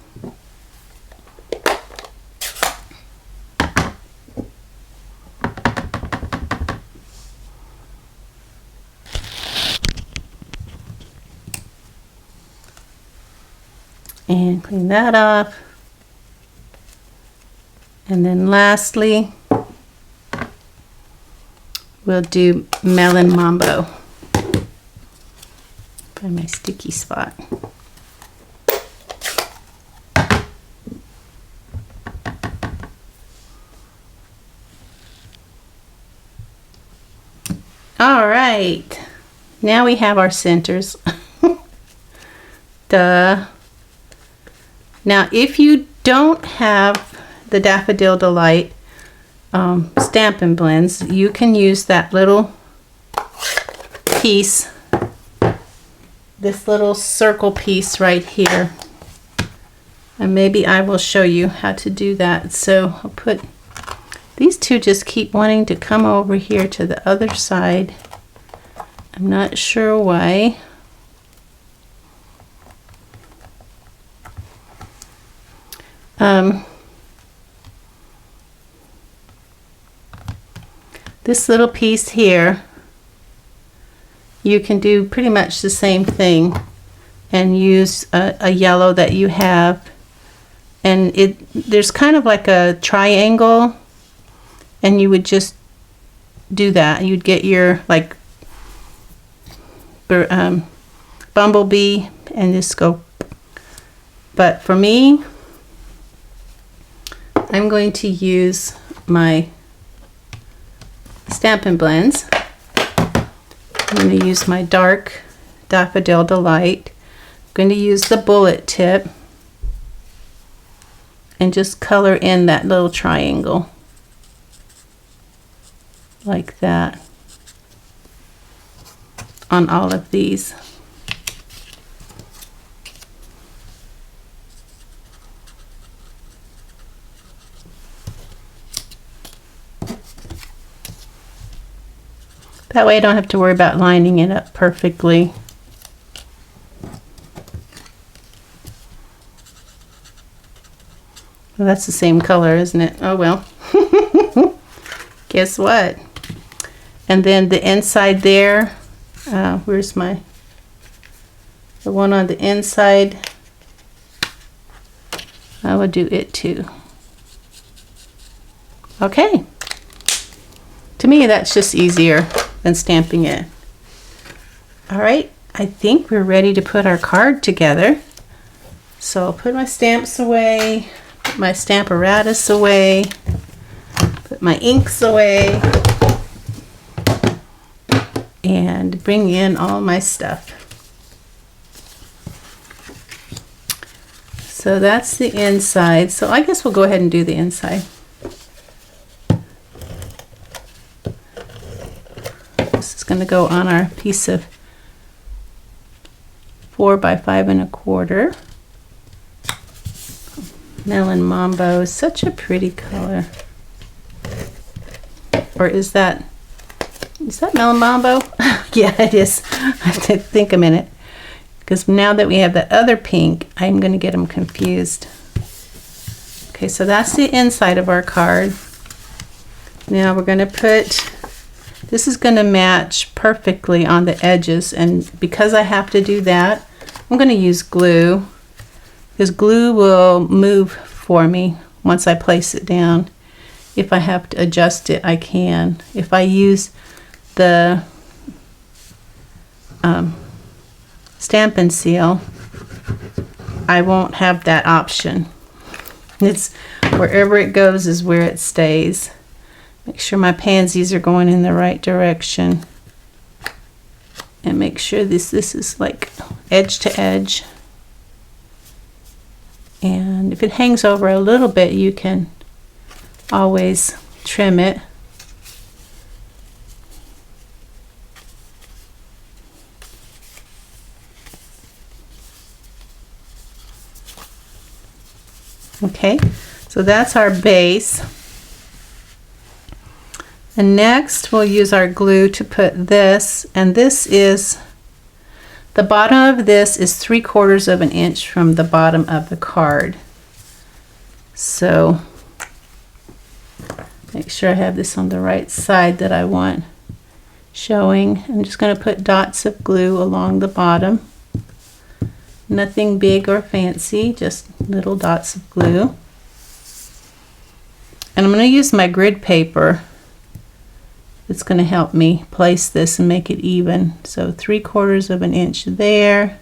And clean that off. And then lastly, we'll do Melon Mambo. Find my sticky spot. All right, now we have our centers. Duh. Now, if you don't have the Daffodil Delight Stampin' Blends, you can use that little piece, this little circle piece right here. And maybe I will show you how to do that. So I'll put, these two just keep wanting to come over here to the other side. I'm not sure why. This little piece here, you can do pretty much the same thing and use a yellow that you have, and there's kind of like a triangle, and you would just do that. You'd get your like bumblebee and just go. But for me, I'm going to use my Stampin' Blends. I'm going to use my dark Daffodil Delight. I'm going to use the bullet tip and just color in that little triangle like that on all of these. That way I don't have to worry about lining it up perfectly. Well, that's the same color, isn't it? Oh well. Guess what? And then the inside there, where's the one on the inside? I will do it too. Okay. To me, that's just easier than stamping it. All right, I think we're ready to put our card together. So I'll put my stamps away, put my Stamparatus away, put my inks away, and bring in all my stuff. So that's the inside. So I guess we'll go ahead and do the inside. This is going to go on our piece of 4 by 5 1/4. Melon Mambo is such a pretty color. Or is that Melon Mambo? Yeah, it is. I have to think a minute, because now that we have the other pink, I'm going to get them confused. Okay, so that's the inside of our card. Now we're going to put, this is going to match perfectly on the edges, and because I have to do that, I'm going to use glue, because glue will move for me once I place it down. If I have to adjust it, I can. If I use the Stampin' seal, I won't have that option. It's wherever it goes is where it stays. Make sure my pansies are going in the right direction. And make sure this is like edge to edge. And if it hangs over a little bit, you can always trim it. Okay, so that's our base. And next we'll use our glue to put this, and this is, the bottom of this is 3/4 of an inch from the bottom of the card. So make sure I have this on the right side that I want showing. I'm just going to put dots of glue along the bottom. Nothing big or fancy, just little dots of glue. And I'm going to use my grid paper. It's going to help me place this and make it even. So 3/4 of an inch there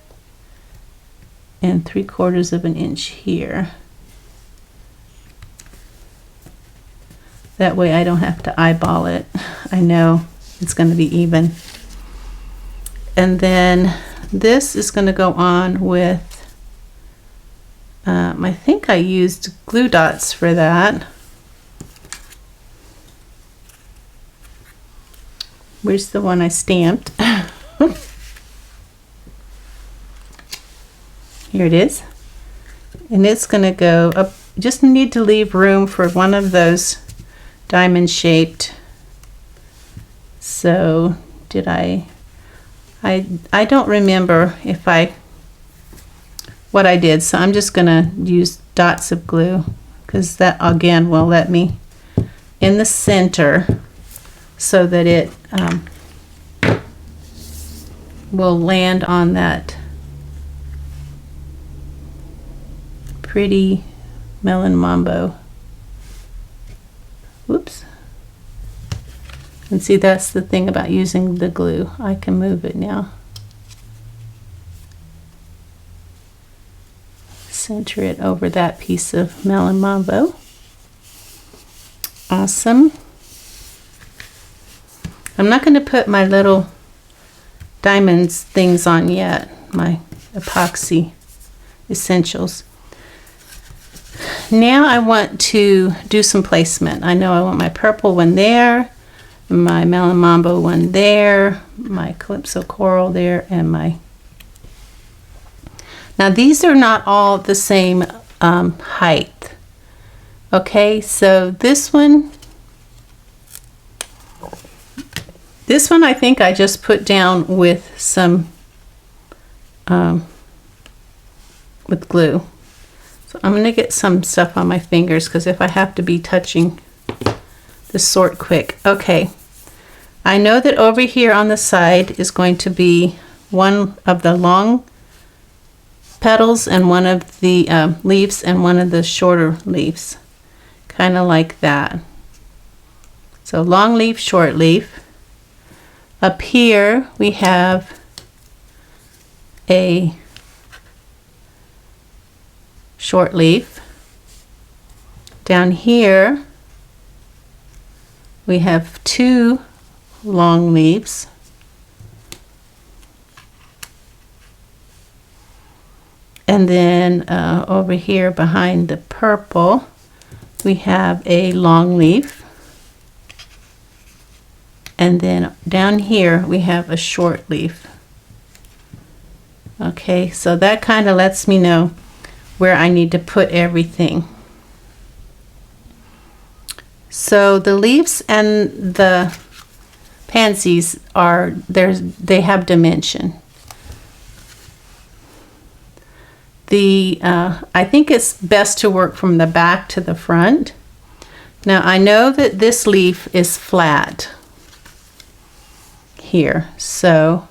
and 3/4 of an inch here. That way I don't have to eyeball it. I know it's going to be even. And then this is going to go on with, I think I used glue dots for that. Where's the one I stamped? Here it is. And it's going to go up. Just need to leave room for one of those diamond shaped. So did I don't remember if what I did, so I'm just gonna use dots of glue because that again will let me in the center so that it will land on that pretty melon mambo. Whoops. And see, that's the thing about using the glue. I can move it now. Center it over that piece of melon mambo. Awesome. I'm not going to put my little diamonds things on yet, my epoxy essentials. Now I want to do some placement. I know I want my purple one there, my melon mambo one there, my calypso coral there, and my... Now these are not all the same height. Okay, so this one I think I just put down with some with glue. So I'm going to get some stuff on my fingers because if I have to be touching the sort quick. Okay, I know that over here on the side is going to be one of the long petals and one of the leaves and one of the shorter leaves, kind of like that. So long leaf, short leaf. Up here we have a short leaf. Down here we have two long leaves. And then over here behind the purple we have a long leaf. And then down here we have a short leaf. Okay, so that kind of lets me know where I need to put everything. So the leaves and the pansies are they have dimension. I think it's best to work from the back to the front. Now I know that this leaf is flat here, so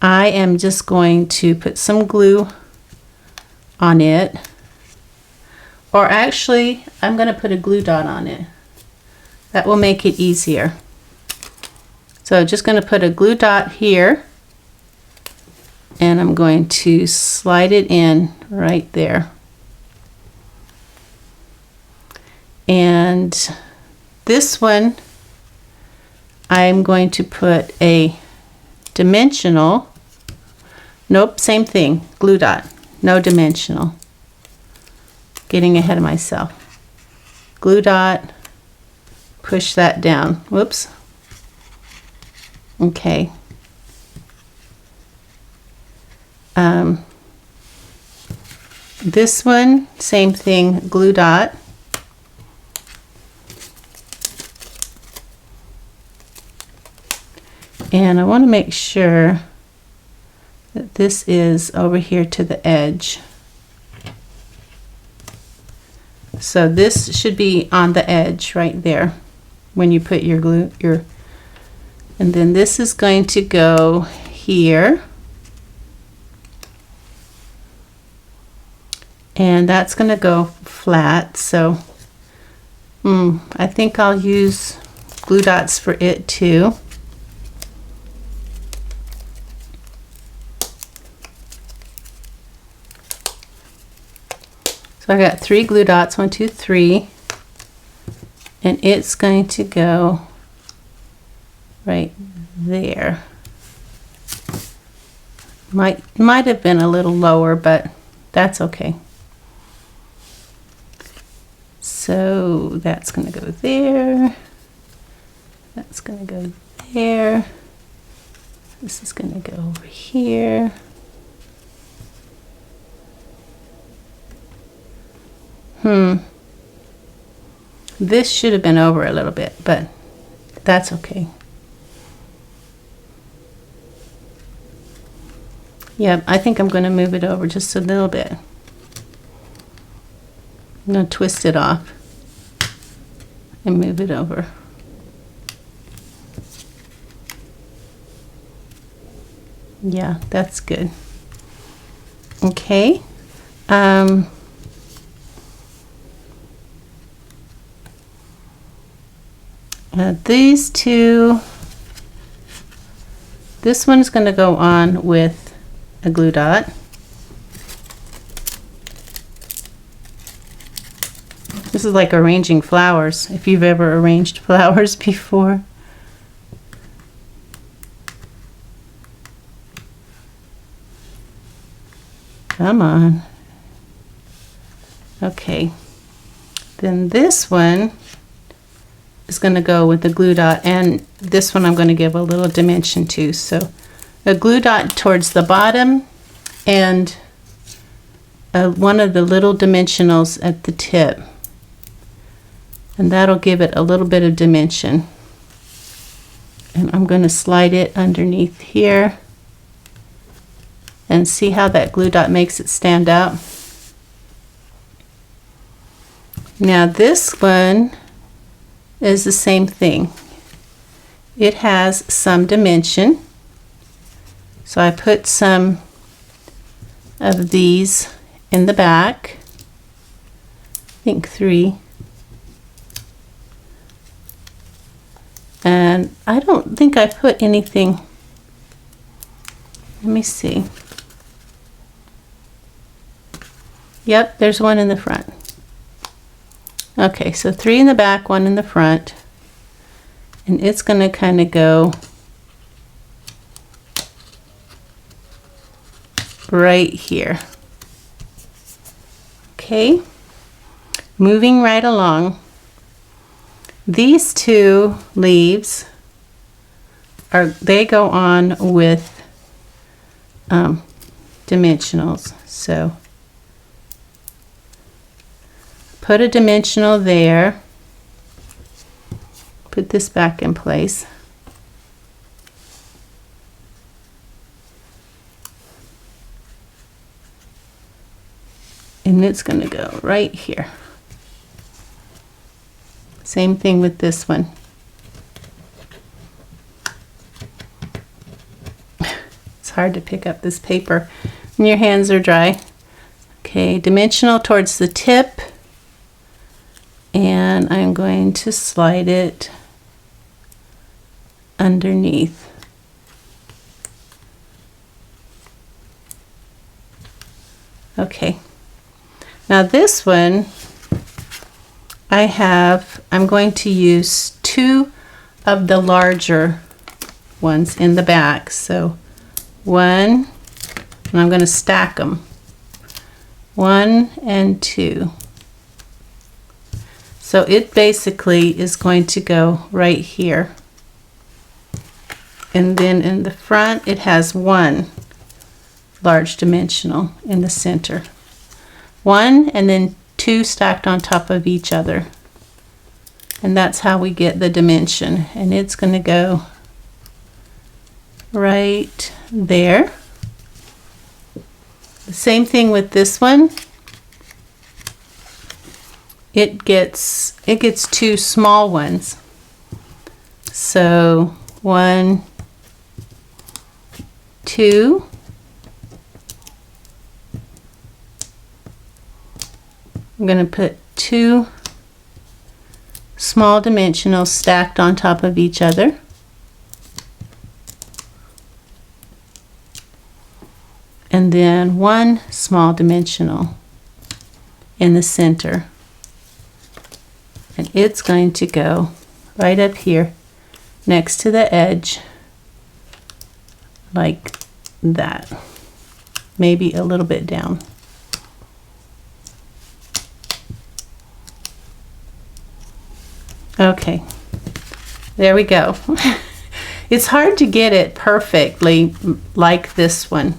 I am just going to put some glue on it, or actually I'm going to put a glue dot on it. That will make it easier. So just going to put a glue dot here, and I'm going to slide it in right there. And this one, I'm going to put a dimensional, nope, same thing, glue dot, no dimensional. Getting ahead of myself. Glue dot, push that down, whoops. Okay. This one, same thing, glue dot. And I want to make sure that this is over here to the edge. So this should be on the edge right there when you put your glue, and then this is going to go here. And that's going to go flat, so I think I'll use glue dots for it too. So I got 3 glue dots, 1, 2, 3, and it's going to go right there. Might have been a little lower, but that's okay. So that's going to go there. That's going to go there. This is going to go over here. This should have been over a little bit, but that's okay. Yep, I think I'm going to move it over just a little bit. I'm going to twist it off and move it over. Yeah, that's good. Okay. These two, this one's going to go on with a glue dot. This is like arranging flowers, if you've ever arranged flowers before. Come on. Okay. Then this one is going to go with the glue dot, and this one I'm going to give a little dimension to. So a glue dot towards the bottom, and one of the little dimensionals at the tip, and that'll give it a little bit of dimension. And I'm going to slide it underneath here, and see how that glue dot makes it stand out. Now this one is the same thing. It has some dimension, so I put some of these in the back, I think 3, and I don't think I put anything, let me see, yep, there's one in the front. Okay, so 3 in the back, 1 in the front, and it's going to kind of go right here. Okay, moving right along. These 2 leaves they go on with dimensionals. So put a dimensional there, put this back in place, and it's going to go right here. Same thing with this one. It's hard to pick up this paper when your hands are dry. Okay, dimensional towards the tip, and I'm going to slide it underneath. Okay, now this one I'm going to use 2 of the larger ones in the back. So 1, and I'm going to stack them. 1 and 2. So it basically is going to go right here. And then in the front it has 1 large dimensional in the center. 1 and then 2 stacked on top of each other. And that's how we get the dimension. And it's going to go right there. The same thing with this one. It gets 2 small ones. So 1, 2. I'm going to put 2 small dimensionals stacked on top of each other. And then 1 small dimensional in the center. And it's going to go right up here next to the edge like that. Maybe a little bit down. Okay, there we go. It's hard to get it perfectly like this one,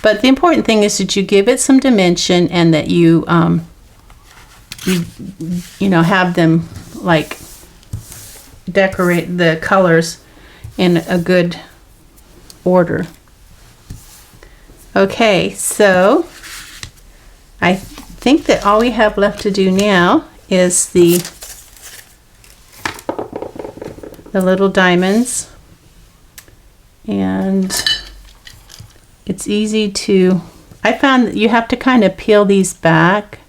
but the important thing is that you give it some dimension and that you have them like decorate the colors in a good order. Okay, so I think that all we have left to do now is the little diamonds, and it's easy to, I found that you have to kind of peel these back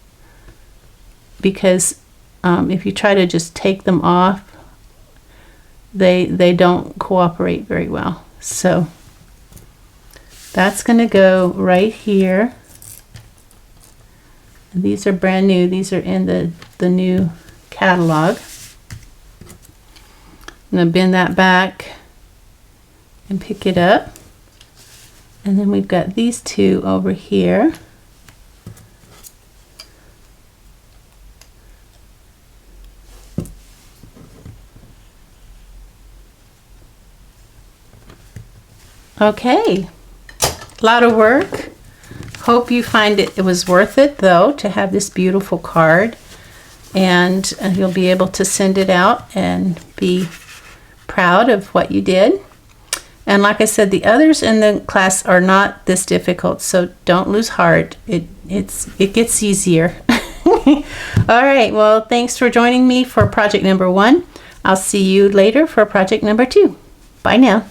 because if you try to just take them off, they don't cooperate very well. So that's going to go right here. And these are brand new. These are in the new catalog. I'm going to bend that back and pick it up. And then we've got these 2 over here. Okay, a lot of work. Hope you find it was worth it though to have this beautiful card, and you'll be able to send it out and be proud of what you did. And like I said, the others in the class are not this difficult, so don't lose heart. It gets easier. All right, well, thanks for joining me for project number 1. I'll see you later for project number 2. Bye now.